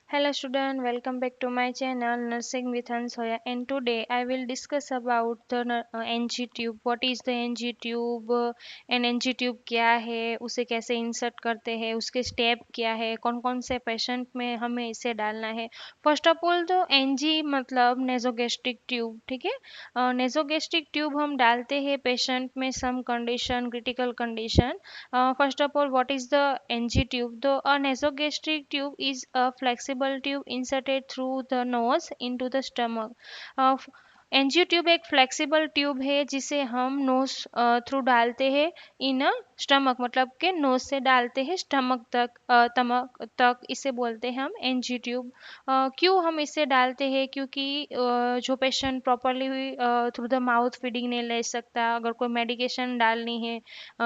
Hello student, welcome back to my channel Nursing with Ansoya, and today I will discuss about the NG tube. What is the NG tube and NG tube क्या है, उसे कैसे insert करते हैं, उसके step क्या है, कौन कौन से पेशेंट में हमें इसे डालना है। फर्स्ट ऑफ ऑल तो NG मतलब नेजोगेस्ट्रिक ट्यूब, ठीक है। नेजोगेस्ट्रिक ट्यूब हम डालते हैं पेशेंट में some condition, critical condition. First of all, what is the NG tube? A nasogastric tube is a flexible tube inserted through the nose into the stomach. NG tube एक flexible tube है जिसे हम knows through डालते हैं in stomach, मतलब के knows से डालते हैं स्टमक तक, तमक तक, इसे बोलते हैं हम एनजी ट्यूब। क्यों हम इसे डालते हैं? क्योंकि जो patient properly through the mouth feeding नहीं ले सकता, अगर कोई मेडिकेशन डालनी है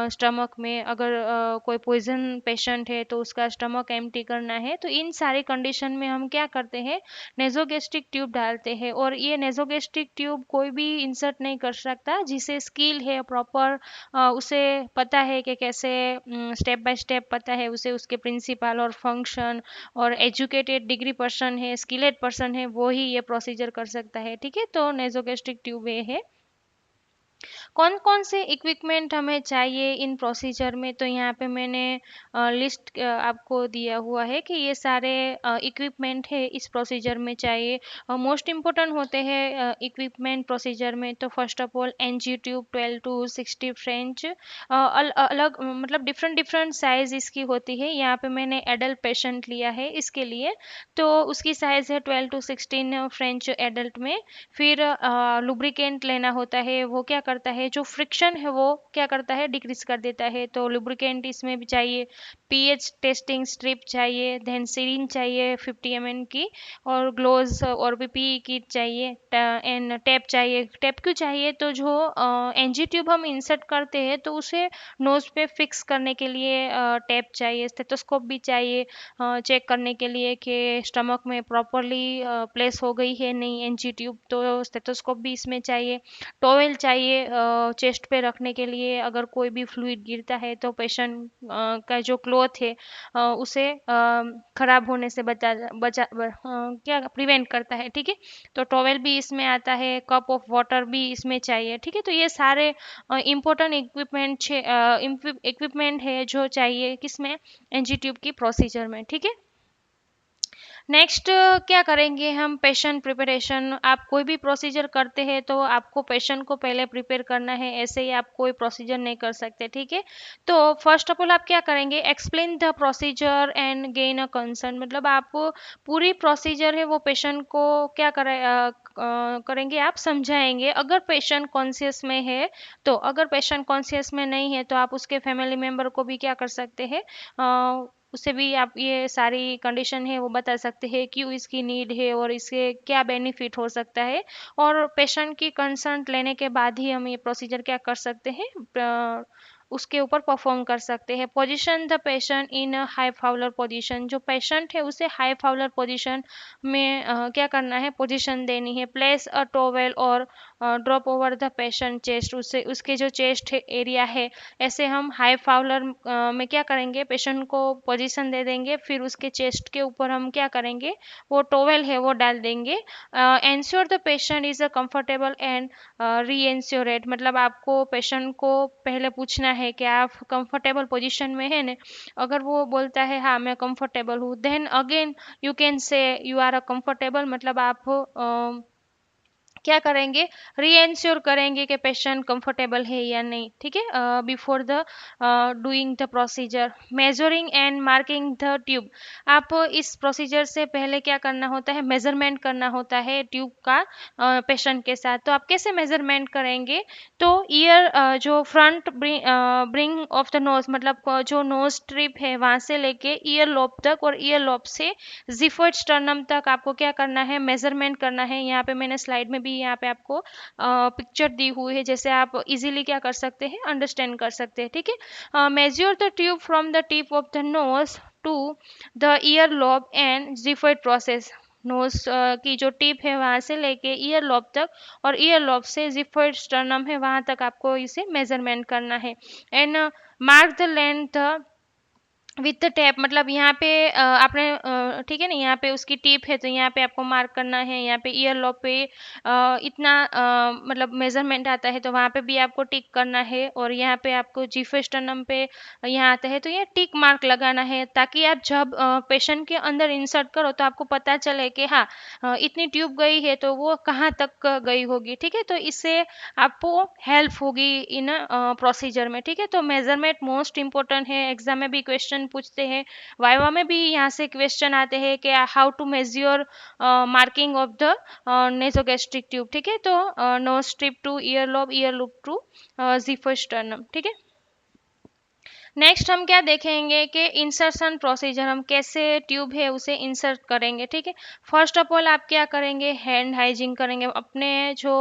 स्टमक में, अगर कोई पॉइजन पेशेंट है तो उसका स्टमक एम्प्टी करना है, तो इन सारे कंडीशन में हम क्या करते हैं, नेजोगेस्ट्रिक ट्यूब डालते हैं। और ये नेजोगेस्ट्रिक ट्यूब कोई भी इंसर्ट नहीं कर सकता जिसे स्किल है प्रॉपर, उसे पता है कि कैसे स्टेप बाय स्टेप पता है उसे, उसके प्रिंसिपल और फंक्शन, और एजुकेटेड डिग्री पर्सन है, स्किलेड पर्सन है, वो ही ये प्रोसीजर कर सकता है, ठीक है। तो नेजोगेस्ट्रिक ट्यूब ये है। कौन कौन से इक्विपमेंट हमें चाहिए इन प्रोसीजर में, तो यहाँ पे मैंने लिस्ट आपको दिया हुआ है कि ये सारे इक्विपमेंट है इस प्रोसीजर में चाहिए। मोस्ट इम्पोर्टेंट होते हैं इक्विपमेंट प्रोसीजर में। तो first of all NG tube 12 to 60 French, अलग मतलब डिफरेंट डिफरेंट साइज इसकी होती है। यहाँ पे मैंने एडल्ट पेशेंट लिया है इसके लिए, तो उसकी साइज है 12 टू 16 फ्रेंच एडल्ट में। फिर लुब्रिकेंट लेना होता है, वो क्या करता है, जो फ्रिक्शन है वो क्या करता है, डिक्रीज कर देता है, तो लुब्रिकेंट इसमें भी चाहिए। पीएच टेस्टिंग स्ट्रिप चाहिए, देन सिरिंज चाहिए 50 ml की, और ग्लोव्स और पीपीई किट चाहिए, एंड टेप चाहिए। टेप क्यों चाहिए, तो जो एनजी ट्यूब हम इंसर्ट करते हैं तो उसे नोज पे फिक्स करने के लिए टेप चाहिए। स्टेथोस्कोप भी चाहिए चेक करने के लिए कि स्टमक में प्रॉपरली प्लेस हो गई है नहीं एनजी ट्यूब, तो स्टेथोस्कोप भी इसमें चाहिए। टॉवेल चाहिए चेस्ट पे रखने के लिए, अगर कोई भी फ्लूइड गिरता है तो पेशेंट का जो क्लॉथ है उसे खराब होने से क्या प्रिवेंट करता है, ठीक है। तो टॉवेल भी इसमें आता है, कप ऑफ वाटर भी इसमें चाहिए, ठीक है। तो ये सारे इम्पोर्टेंट इक्विपमेंट है जो चाहिए किसमें, एनजी ट्यूब की प्रोसीजर में, ठीक है। नेक्स्ट क्या करेंगे हम, पेशेंट प्रिपरेशन। आप कोई भी प्रोसीजर करते हैं तो आपको पेशेंट को पहले प्रिपेयर करना है, ऐसे ही आप कोई प्रोसीजर नहीं कर सकते, ठीक है। तो फर्स्ट ऑफ ऑल आप क्या करेंगे, explain the procedure and gain a concern, मतलब आप पूरी प्रोसीजर है वो पेशेंट को क्या करेंगे, आप समझाएंगे। अगर पेशेंट कॉन्शियस में है तो, अगर पेशेंट कॉन्शियस में नहीं है तो आप उसके फैमिली मेम्बर को भी क्या कर सकते हैं, उसे भी आप ये सारी कंडीशन है वो बता सकते हैं, क्यों इसकी नीड है और इससे क्या बेनिफिट हो सकता है। और पेशेंट की कंसर्न लेने के बाद ही हम ये प्रोसीजर क्या कर सकते हैं, उसके ऊपर परफॉर्म कर सकते हैं। Position the patient in a high Fowler position, जो पेशेंट है उसे हाई फाउलर पोजीशन में क्या करना है, पोजीशन देनी है। प्लेस अ टॉवेल और drop over the patient chest, उससे उसके जो चेस्ट एरिया है, ऐसे हम हाई फाउलर में क्या करेंगे, पेशेंट को पोजीशन दे देंगे, फिर उसके चेस्ट के ऊपर हम क्या करेंगे, वो टॉवेल है वो डाल देंगे। Ensure the patient is a comfortable and re एंश्योरेट, मतलब आपको पेशेंट को पहले पूछना है कि आप कंफर्टेबल पोजीशन में है ना। अगर वो बोलता है हाँ मैं कंफर्टेबल हूँ, then again you can say you are a comfortable, मतलब आप क्या करेंगे, रीएंश्योर करेंगे कि पेशेंट कंफर्टेबल है या नहीं, ठीक है। Before the doing the procedure, measuring and marking the tube, आप इस प्रोसीजर से पहले क्या करना होता है, मेजरमेंट करना होता है ट्यूब का पेशेंट के साथ। तो आप कैसे मेजरमेंट करेंगे, तो ईयर जो front bring of the knows, मतलब जो नोज स्ट्रिप है वहां से लेके ईयर लॉब तक, और ईयर लॉब से जिफर्ड स्टर्नम तक आपको क्या करना है, मेजरमेंट करना है। यहाँ पे मैंने स्लाइड में भी यहाँ पे आपको पिक्चर दी हुई है, जैसे आप इजीली क्या कर सकते हैं, अंडरस्टैंड कर सकते हैं, ठीक है। Measure the tube from the tip of the nose to the ear lobe and xiphoid process, nose की जो टिप है वहां से लेके ईयर लॉब तक, और ईयर लॉब से जिफर्ड स्टर्नम है वहां तक आपको इसे मेजरमेंट करना है। And mark the length with the tape, मतलब यहाँ पे आपने ठीक है ना, यहाँ पे उसकी टिप है तो यहाँ पे आपको मार्क करना है, यहाँ पे ईयर लॉब पे इतना मतलब मेजरमेंट आता है तो वहाँ पे भी आपको टिक करना है, और यहाँ पे आपको जीफोस्टर्नम पे यहाँ आता है तो ये टिक मार्क लगाना है, ताकि आप जब पेशेंट के अंदर इंसर्ट करो तो आपको पता चले कि हाँ इतनी ट्यूब गई है तो वो कहाँ तक गई होगी। ठीक है, तो इससे आपको हेल्प होगी इन प्रोसीजर में। ठीक है, तो मेजरमेंट मोस्ट इंपॉर्टेंट है, एग्जाम में भी क्वेश्चन पूछते हैं, वाइवा में भी यहाँ से क्वेश्चन आते हैं कि how to measure marking of the nasogastric tube. ठीक है, तो nose strip to ear loop to xiphisternum. ठीक है, नेक्स्ट हम क्या देखेंगे कि इंसर्शन प्रोसीजर, हम कैसे ट्यूब है उसे इंसर्ट करेंगे। ठीक है, फर्स्ट ऑफ ऑल आप क्या करेंगे, हैंड हाइजीन करेंगे। अपने जो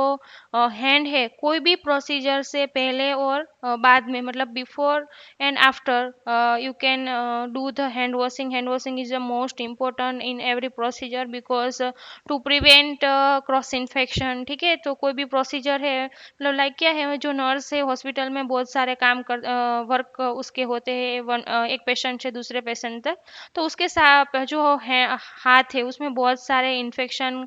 हैंड है कोई भी प्रोसीजर से पहले और बाद में, मतलब before and after you can do the hand washing. Hand washing is the most important in every procedure because to prevent cross infection. ठीक है, तो कोई भी प्रोसीजर है, मतलब लाइक क्या है, जो नर्स है हॉस्पिटल में बहुत सारे काम कर वर्क उसके होते हैं एक पेशेंट से दूसरे पेशेंट तक, तो उसके साथ जो है हाथ है उसमें बहुत सारे इन्फेक्शन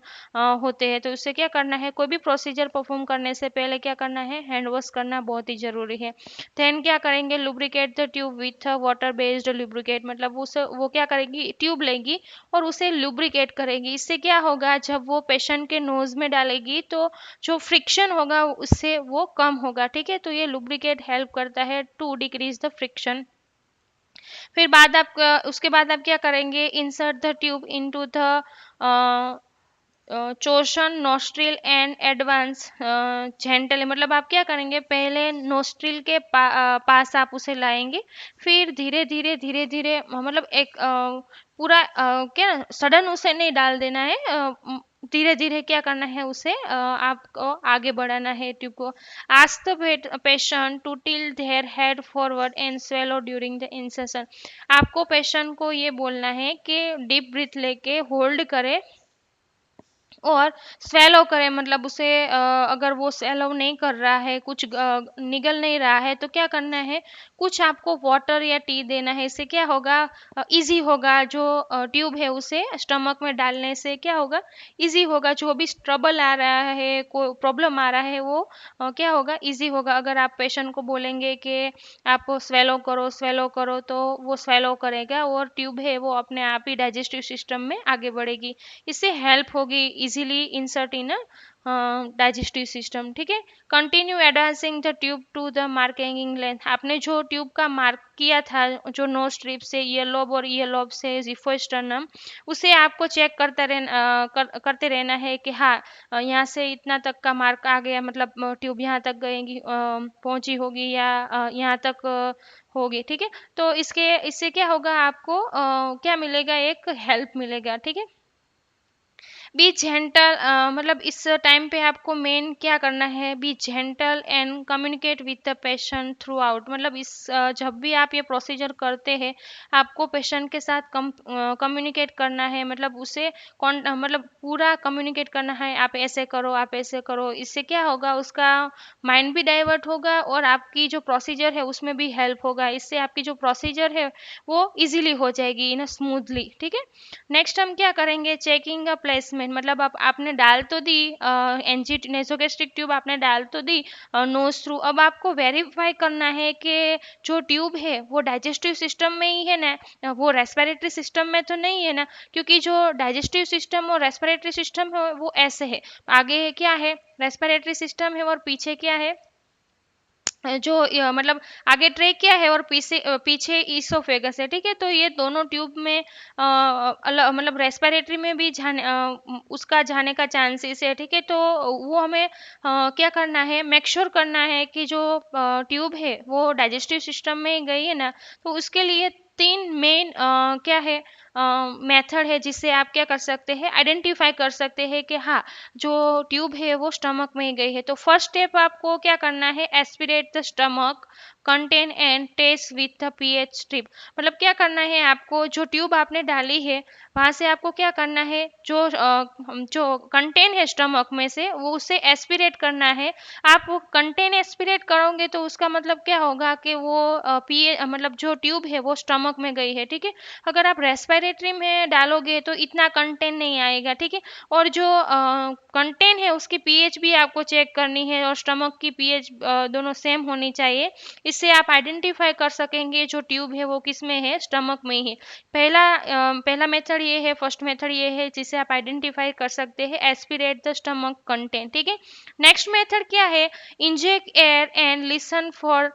होते हैं। तो उससे क्या करना है, कोई भी प्रोसीजर परफॉर्म करने से पहले क्या करना है, हैंड वॉश करना बहुत ही जरूरी है। देन क्या करेंगे, lubricate the tube with water based lubricate, मतलब उसे वो क्या करेगी, ट्यूब लेगी और उसे लुब्रिकेट करेगी। इससे क्या होगा, जब वो पेशेंट के नोज में डालेगी तो जो फ्रिक्शन होगा उससे वो कम होगा। ठीक है, तो ये लुब्रिकेट हेल्प करता है टू डिक्रीज द फ्रिक्शन। फिर बाद आप उसके बाद आप क्या करेंगे, insert the tube into the chosen nostril and advance gentle, मतलब आप क्या करेंगे, पहले नोस्ट्रिल के पास आप उसे लाएंगे, फिर धीरे धीरे मतलब एक पूरा क्या सडन उसे नहीं डाल देना है, धीरे धीरे क्या करना है, उसे आपको आगे बढ़ाना है ट्यूब को। Ask the patient to tilt their head forward and swallow during the insertion. आपको पेशेंट को ये बोलना है कि डीप ब्रीथ लेके होल्ड करे और स्वेलो करे, मतलब उसे अगर वो स्वेलो नहीं कर रहा है, कुछ निगल नहीं रहा है, तो क्या करना है, कुछ आपको वाटर या टी देना है। इससे क्या होगा, इजी होगा, जो ट्यूब है उसे स्टमक में डालने से क्या होगा, इजी होगा, जो भी ट्रबल आ रहा है, कोई प्रॉब्लम आ रहा है, वो क्या होगा, इजी होगा। अगर आप पेशेंट को बोलेंगे कि आप स्वेलो करो तो वो स्वेलो करेगा और ट्यूब है वो अपने आप ही डाइजेस्टिव सिस्टम में आगे बढ़ेगी। इससे हेल्प होगी easily insert in digestive system. ठीक है, continue advancing the tube to the marking length. आपने जो ट्यूब का मार्क किया था, जो नो स्ट्रिप से ईयर लोब और ईयर लोब से जिफोस्टर्नम, उसे आपको चेक करते रहना है कि हाँ यहाँ से इतना तक का मार्क आ गया, मतलब ट्यूब यहाँ तक गएगी पहुंची होगी या यहाँ तक होगी। ठीक है, तो इससे क्या होगा, आपको क्या मिलेगा, एक हेल्प मिलेगा। ठीक है, बी जेंटल, मतलब इस टाइम पे आपको मेन क्या करना है, B gentle and communicate with the patient through out. मतलब जब भी आप ये प्रोसीजर करते हैं, आपको पेशेंट के साथ कम्युनिकेट करना है, मतलब उसे मतलब पूरा कम्युनिकेट करना है, आप ऐसे करो, आप ऐसे करो। इससे क्या होगा, उसका माइंड भी डाइवर्ट होगा और आपकी जो प्रोसीजर है उसमें भी हेल्प होगा। इससे आपकी जो प्रोसीजर है वो इजीली हो जाएगी इन स्मूथली। ठीक है, नेक्स्ट हम क्या करेंगे, चेकिंग अ प्लेसमेंट, मतलब आपने डाल तो दी एनजी नेसोगैस्ट्रिक ट्यूब आपने डाल तो दी नोज थ्रू, अब आपको वेरीफाई करना है कि जो ट्यूब है वो डाइजेस्टिव सिस्टम में ही है ना, वो रेस्पिरेटरी सिस्टम में तो नहीं है ना, क्योंकि जो डाइजेस्टिव सिस्टम और रेस्पिरेटरी सिस्टम है वो ऐसे है, आगे क्या है रेस्पिरेटरी सिस्टम है और पीछे क्या है, जो मतलब आगे ट्रेक क्या है और पीछे ईसोफेगस है। ठीक है, तो ये दोनों ट्यूब में मतलब रेस्पिरेटरी में भी उसका जाने का चांसेस है। ठीक है, तो वो हमें क्या करना है, मेक श्योर करना है कि जो ट्यूब है वो डाइजेस्टिव सिस्टम में गई है ना, तो उसके लिए तीन मेन क्या है मेथड है, जिससे आप क्या कर सकते हैं, आइडेंटिफाई कर सकते हैं कि हाँ जो ट्यूब है वो स्टमक में ही गई है। तो फर्स्ट स्टेप आपको क्या करना है, aspirate the stomach content and test with the pH strip. मतलब क्या करना है, आपको जो ट्यूब आपने डाली है वहां से आपको क्या करना है, जो कंटेन है स्टमक में से वो उसे एस्पिरेट करना है। आप वो कंटेन एस्पिरेट करोगे तो उसका मतलब क्या होगा कि वो पीए मतलब जो ट्यूब है वो स्टमक में गई है। ठीक है, अगर आप रेस्पिरेट रेस्पिरेटरी में डालोगे तो इतना कंटेंट नहीं आएगा, ठीक है। और जो कंटेंट है उसकी पीएच भी आपको चेक करनी है, और स्टमक की पीएच दोनों सेम होनी चाहिए। इससे आप आइडेंटिफाई कर सकेंगे जो ट्यूब है वो किस में है, स्टमक में है। पहला मेथड ये है, फर्स्ट मेथड ये है जिसे आप आइडेंटिफाई कर सकते हैं, एस्पिरेट द स्टमक कंटेंट, ठीक है। नेक्स्ट मेथड क्या है, inject air and listen for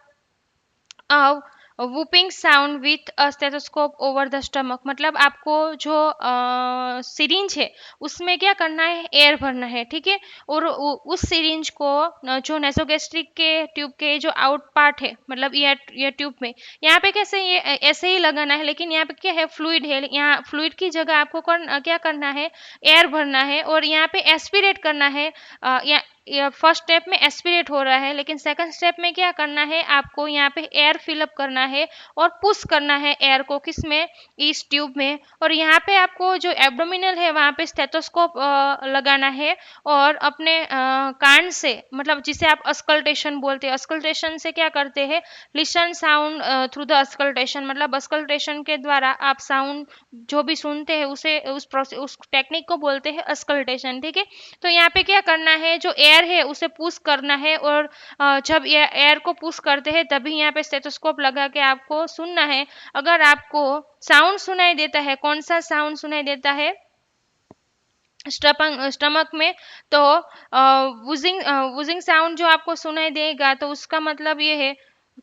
whooping sound with a stethoscope over the stomach. मतलब आपको जो सिरिंज है उसमें क्या करना है, एयर भरना है, ठीक है। और उस सिरिंज को जो नेसोगेस्ट्रिक के ट्यूब के जो आउट पार्ट है, मतलब ये ट्यूब में, यहाँ पे कैसे ये ऐसे ही लगाना है, लेकिन यहाँ पे क्या है, फ्लूइड है, यहाँ फ्लूइड की जगह आपको क्या करना है, एयर भरना है, और यहाँ पे एस्पिरेट करना है। या फर्स्ट स्टेप में एस्पिरेट हो रहा है, लेकिन सेकंड स्टेप में क्या करना है, आपको यहाँ पे एयर फिलअप करना है और पुश करना है एयर को, किस में, इस ट्यूब में। और यहाँ पे आपको जो एब्डोमिनल है वहाँ पे स्टेथोस्कोप लगाना है, और अपने कान से, मतलब जिसे आप अस्कल्टेशन बोलते हैं, अस्कल्टेशन से क्या करते हैं, listen sound through the auscultation, मतलब अस्कल्टेशन के द्वारा आप साउंड जो भी सुनते हैं उसे उस टेक्निक को बोलते हैं अस्कल्टेशन, ठीक है। तो यहाँ पे क्या करना है, जो एयर है उसे पुश करना है, और जब ये एयर को पुश करते हैं तभी यहाँ पे स्टेथोस्कोप लगा के आपको सुनना है। अगर आपको साउंड सुनाई देता है, कौन सा साउंड सुनाई देता है, स्टमक में, तो वुजिंग वुजिंग साउंड जो आपको सुनाई देगा, तो उसका मतलब ये है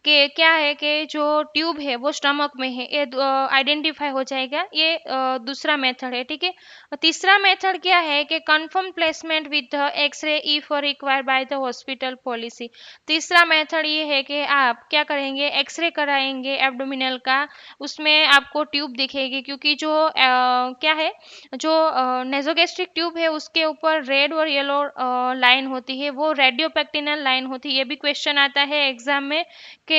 कि क्या है कि जो ट्यूब है वो स्टमक में है, ये आइडेंटिफाई हो जाएगा। ये दूसरा मेथड है, ठीक है। तीसरा मेथड क्या है कि confirm placement with the X-ray if required by the hospital policy. तीसरा मेथड ये है कि आप क्या करेंगे, एक्सरे कराएंगे एब्डोमिनल का, उसमें आपको ट्यूब दिखेगी, क्योंकि जो क्या है, जो नेजोगेस्ट्रिक ट्यूब है उसके ऊपर रेड और येलो लाइन होती है, वो रेडियोपेक्टिनल लाइन होती है। ये भी क्वेश्चन आता है एग्जाम में कि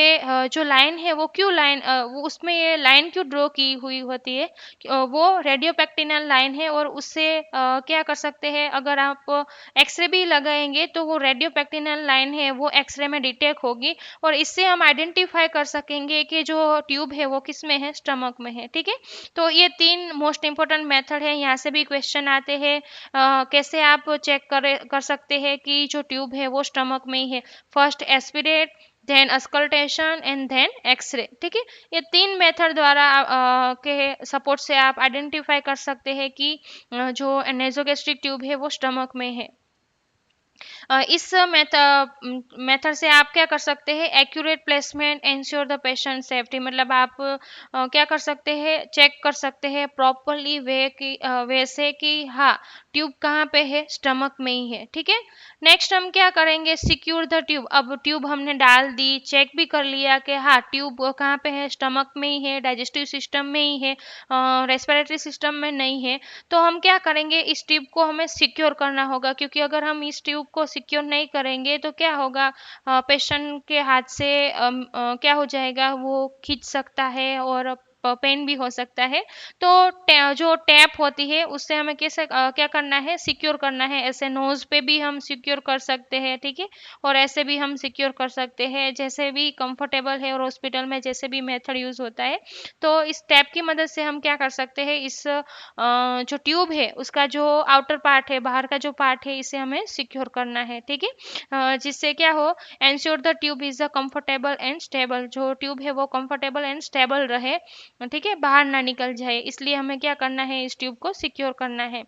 जो लाइन है वो क्यों लाइन, वो उसमें ये लाइन क्यों ड्रॉ की हुई होती है, वो रेडियोपेक्टिनल लाइन है, और उससे क्या कर सकते हैं, अगर आप एक्सरे भी लगाएंगे तो वो रेडियोपेक्टिनल लाइन है वो एक्सरे में डिटेक्ट होगी, और इससे हम आइडेंटिफाई कर सकेंगे कि जो ट्यूब है वो किस में है, स्टमक में है, ठीक है। तो ये तीन मोस्ट इंपॉर्टेंट मेथड है, यहाँ से भी क्वेश्चन आते हैं। कैसे आप चेक कर सकते हैं कि जो ट्यूब है वो स्टमक में ही है, first aspirate, then auscultation and then X-ray, ठीक है। ये तीन मेथड द्वारा के सपोर्ट से आप आइडेंटिफाई कर सकते हैं कि जो नेजोगेस्ट्रिक ट्यूब है वो स्टमक में है। इस मेथड से आप क्या कर सकते हैं, accurate placement ensure the patient safety, मतलब आप क्या कर सकते हैं, चेक कर सकते हैं प्रॉपरली वैसे कि हाँ ट्यूब कहाँ पे है, स्टमक में ही है, ठीक है। नेक्स्ट हम क्या करेंगे, सिक्योर द ट्यूब। अब ट्यूब हमने डाल दी, चेक भी कर लिया कि हाँ ट्यूब कहाँ पे है, स्टमक में ही है, डाइजेस्टिव सिस्टम में ही है, रेस्पिरेटरी सिस्टम में नहीं है। तो हम क्या करेंगे, इस ट्यूब को हमें सिक्योर करना होगा, क्योंकि अगर हम इस ट्यूब को सिक्योर नहीं करेंगे तो क्या होगा, पेशेंट के हाथ से क्या हो जाएगा, वो खींच सकता है और पेन भी हो सकता है। तो जो टैप होती है उससे हमें कैसे क्या करना है, सिक्योर करना है। ऐसे नोज पे भी हम सिक्योर कर सकते हैं, ठीक है, और ऐसे भी हम सिक्योर कर सकते हैं, जैसे भी कंफर्टेबल है, और हॉस्पिटल में जैसे भी मेथड यूज होता है। तो इस टैप की मदद से हम क्या कर सकते हैं, इस जो ट्यूब है उसका जो आउटर पार्ट है, बाहर का जो पार्ट है, इसे हमें सिक्योर करना है, ठीक है। जिससे क्या हो, ensure the tube is a comfortable and stable, जो ट्यूब है वो कंफर्टेबल एंड स्टेबल रहे, ठीक है, बाहर ना निकल जाए, इसलिए हमें क्या करना है, इस ट्यूब को सिक्योर करना है।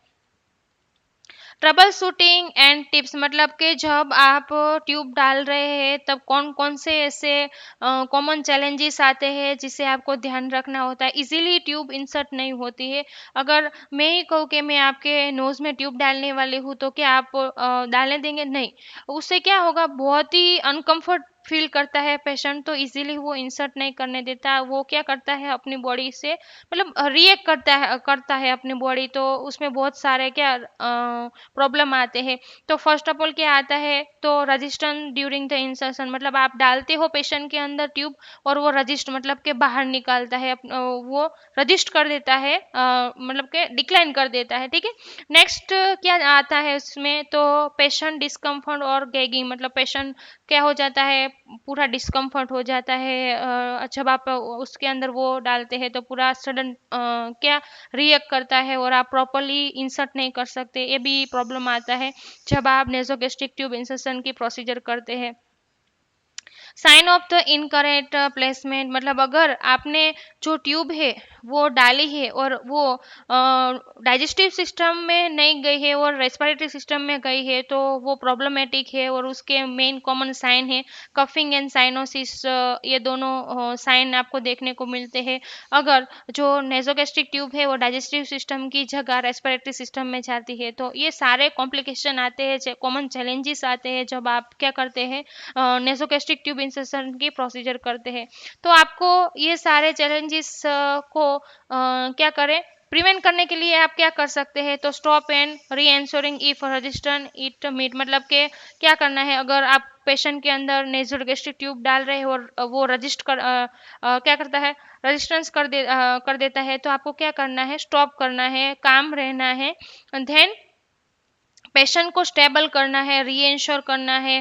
ट्रबल शूटिंग एंड टिप्स, मतलब कि जब आप ट्यूब डाल रहे हैं तब कौन कौन से ऐसे कॉमन चैलेंजेस आते हैं जिसे आपको ध्यान रखना होता है। इजीली ट्यूब इंसर्ट नहीं होती है। अगर मैं ही कहूँ कि मैं आपके नोज में ट्यूब डालने वाली हूँ तो क्या आप डालने देंगे, नहीं। उससे क्या होगा, बहुत ही अनकंफर्ट फील करता है पेशेंट, तो इजीली वो इंसर्ट नहीं करने देता। वो क्या करता है, अपनी बॉडी से मतलब रिएक्ट करता है अपनी बॉडी, तो उसमें बहुत सारे क्या प्रॉब्लम आते हैं। तो फर्स्ट ऑफ ऑल क्या आता है, तो रजिस्टेंस ड्यूरिंग द इंसर्शन, मतलब आप डालते हो पेशेंट के अंदर ट्यूब और वो रजिस्ट मतलब के बाहर निकालता है, वो रजिस्ट कर देता है, मतलब के डिक्लाइन कर देता है, ठीक है। नेक्स्ट क्या आता है उसमें, तो पेशेंट डिस्कम्फर्ट और गैगिंग, मतलब पेशेंट क्या हो जाता है, पूरा डिस्कम्फर्ट हो जाता है, जब आप उसके अंदर वो डालते हैं तो पूरा सडन क्या रिएक्ट करता है और आप प्रॉपरली इंसर्ट नहीं कर सकते, ये भी प्रॉब्लम आता है जब आप नेसोगेस्ट्रिक ट्यूब इंसर्शन की प्रोसीजर करते हैं। Sign of the incorrect placement, मतलब अगर आपने जो ट्यूब है वो डाली है और वो डाइजेस्टिव सिस्टम में नहीं गई है और रेस्पिरेटरी सिस्टम में गई है तो वो प्रॉब्लमेटिक है, और उसके मेन कॉमन साइन है कफिंग एंड साइनोसिस, ये दोनों साइन आपको देखने को मिलते हैं अगर जो नेजोगेस्ट्रिक ट्यूब है वो डाइजेस्टिव सिस्टम की जगह रेस्पिरेटरी सिस्टम में जाती है। तो ये सारे कॉम्प्लिकेशन आते हैं, कॉमन चैलेंजेस आते हैं जब आप क्या करते हैं नेसोगैस्ट्रिक ट्यूब इंसर्शन की प्रोसीजर करते हैं। तो आपको ये सारे चैलेंजेस को क्या करें, प्रिवेंट करने के लिए आप क्या कर सकते हैं, तो stop and re ensuring if resistant it meet, मतलब के क्या करना है अगर आप पेशेंट के अंदर नेसोगैस्ट्रिक ट्यूब डाल रहे हैं और वो रजिस्ट कर क्या करता है, रेजिस्टेंस कर देता है, तो आपको क्या करना है, स्टॉप करना है, काम रहना है, देन पेशेंट को स्टेबल करना है, री इंश्योर करना है,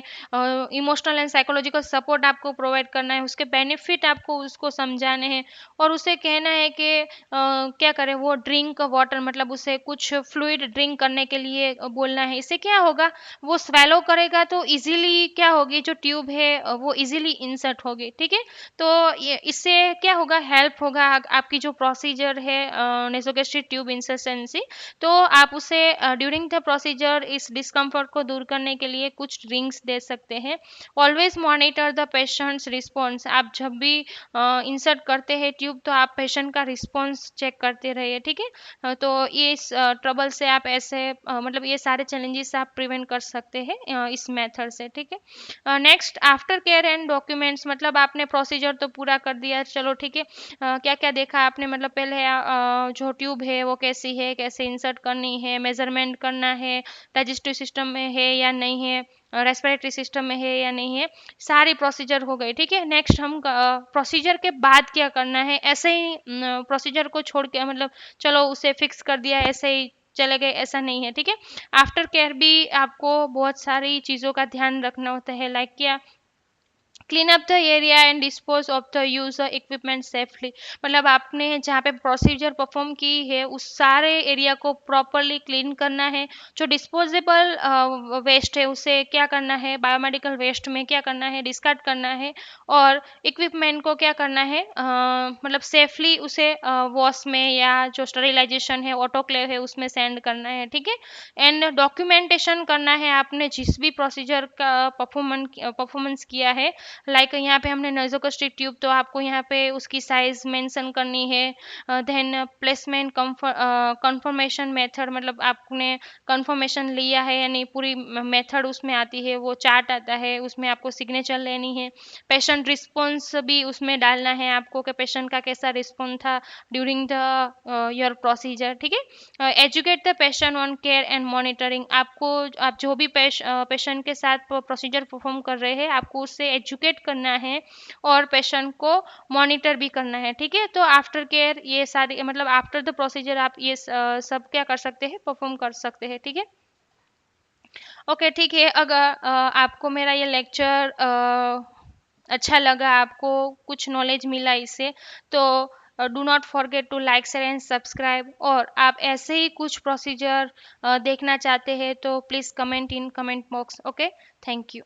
इमोशनल एंड साइकोलॉजिकल सपोर्ट आपको प्रोवाइड करना है, उसके बेनिफिट आपको उसको समझाने हैं और उसे कहना है कि क्या करें, वो ड्रिंक वाटर, मतलब उसे कुछ फ्लूइड ड्रिंक करने के लिए बोलना है। इससे क्या होगा, वो स्वेलो करेगा तो इजीली क्या होगी, जो ट्यूब है वो इजीली इंसर्ट होगी। ठीक है, तो ये इससे क्या होगा, हेल्प होगा आपकी जो प्रोसीजर है नेसोगेस्ट्रिक ट्यूब इंसर्शन से। तो आप उसे ड्यूरिंग द प्रोसीजर इस डिस्कम्फर्ट को दूर करने के लिए कुछ ड्रिंक्स दे सकते हैं। Always monitor the patients response, आप जब भी इंसर्ट करते हैं ट्यूब तो आप पेशेंट का रिस्पॉन्स चेक करते रहिए। ठीक है, तो ये इस ट्रबल से आप ऐसे मतलब ये सारे चैलेंजेस आप प्रिवेंट कर सकते हैं इस मेथड से। ठीक है, next after care and documents, मतलब आपने प्रोसीजर तो पूरा कर दिया, चलो ठीक है, क्या क्या देखा आपने, मतलब पहले जो ट्यूब है वो कैसी है, कैसे इंसर्ट करनी है, मेजरमेंट करना है, डाइजेस्टिव सिस्टम में है या नहीं है, रेस्पिरेटरी सिस्टम में है या नहीं है, सारी प्रोसीजर हो गई। ठीक है, नेक्स्ट हम प्रोसीजर के बाद क्या करना है, ऐसे ही प्रोसीजर को छोड़ के मतलब चलो उसे फिक्स कर दिया ऐसे ही चले गए, ऐसा नहीं है। ठीक है, आफ्टर केयर भी आपको बहुत सारी चीज़ों का ध्यान रखना होता है, लाइक क्या, clean up the area and dispose of the use equipment safely, मतलब आपने जहाँ पे प्रोसीजर परफॉर्म की है उस सारे एरिया को प्रॉपरली क्लीन करना है। जो डिस्पोजेबल वेस्ट है उसे क्या करना है, बायोमेडिकल वेस्ट में क्या करना है, डिस्कार्ड करना है, और इक्विपमेंट को क्या करना है, मतलब सेफली उसे वॉश में या जो स्टरिलाइजेशन है ऑटोक्लेव है उसमें सेंड करना है। ठीक है, एंड डॉक्यूमेंटेशन करना है आपने जिस भी प्रोसीजर का परफॉर्मेंस किया है, लाइक यहाँ पे हमने नोजोकोस्टिक ट्यूब तो आपको यहाँ पे उसकी साइज मेंशन करनी है, देन प्लेसमेंट कंफर्मेशन मेथड, मतलब आपने कंफर्मेशन लिया है यानी पूरी मेथड उसमें आती है, वो चार्ट आता है उसमें आपको सिग्नेचर लेनी है, पेशेंट रिस्पॉन्स भी उसमें डालना है आपको कि पेशेंट का कैसा रिस्पॉन्स था ड्यूरिंग द योर प्रोसीजर। ठीक है, educate the patient on care and monitoring, आपको आप जो भी पेशेंट के साथ प्रोसीजर परफॉर्म कर रहे हैं आपको उससे एजुकेट करना है और पेशेंट को मॉनिटर भी करना है। ठीक है, तो आफ्टर केयर ये सारी मतलब आफ्टर द प्रोसीजर आप ये सब क्या कर सकते हैं, परफॉर्म कर सकते हैं। ठीक है, ओके ठीक है, अगर आपको मेरा ये लेक्चर अच्छा लगा, आपको कुछ नॉलेज मिला इससे, तो do not forget to like share and subscribe, और आप ऐसे ही कुछ प्रोसीजर देखना चाहते हैं तो please comment in comment box. Okay, thank you.